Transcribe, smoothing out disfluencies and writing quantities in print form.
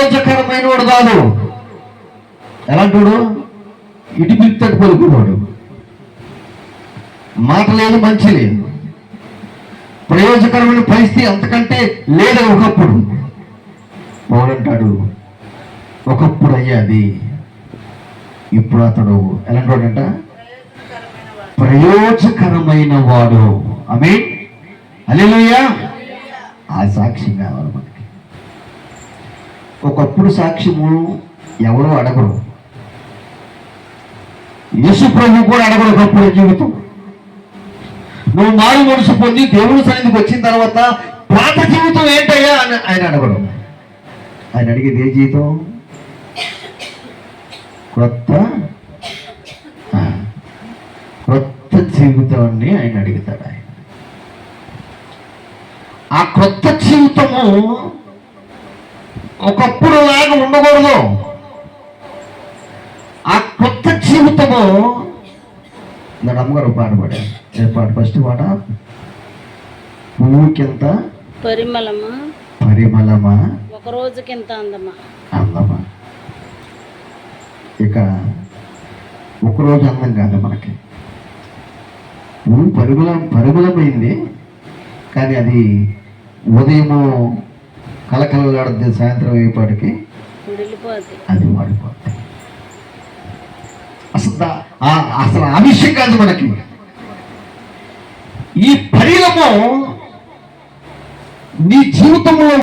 ప్రయోజకరమైన వాడు కాదు. ఎలాంటి ఇటు పిలుతాడు పలుకున్నాడు, మాట లేదు, మంచి లేదు, ప్రయోజకరమైన పరిస్థితి అంతకంటే లేదు. ఒకప్పుడు పౌలంటాడు, ఒకప్పుడు అయ్యాది, ఇప్పుడు అతడు ఎలాంటి వాడంట? ప్రయోజకరమైన వాడు. ఆమేన్, హల్లెలూయా. ఆ సాక్ష్యం కావాలి మనకి. ఒకప్పుడు సాక్ష్యము ఎవరో అడగరు, యేసు ప్రభు కూడా అడగరు. ఒకప్పుడు జీవితం నువ్వు మారు మనసు పొంది దేవుని సన్నిధికి వచ్చిన తర్వాత పాత జీవితం ఏంటయ్యా అని ఆయన అడగడు. ఆయన అడిగేది ఏ జీవితం? కొత్త జీవితాన్ని ఆయన అడుగుతాడు. ఆయన ఆ కొత్త జీవితము ఒకప్పుడు లాగా ఉండకూడదు. ఆ కొత్త జీవితము నా అమ్మగారు పాట పాడారు. ఏ పాట? ఫస్ట్ పాట, పువ్వుకింత పరిమళమా ఒక రోజుకింత అందమా. ఇక ఒకరోజు అందం కాదు మనకి. పువ్వు పరిమళమైంది, కానీ అది ఉదయము కలకలలాడుద్ది, సాయంత్రం అయ్యేపాటికి అది వాడిపోద్ది. అసలు ఆ విషయం కాదు మనకి. ఈ పరిమళము నీ జీవితంలో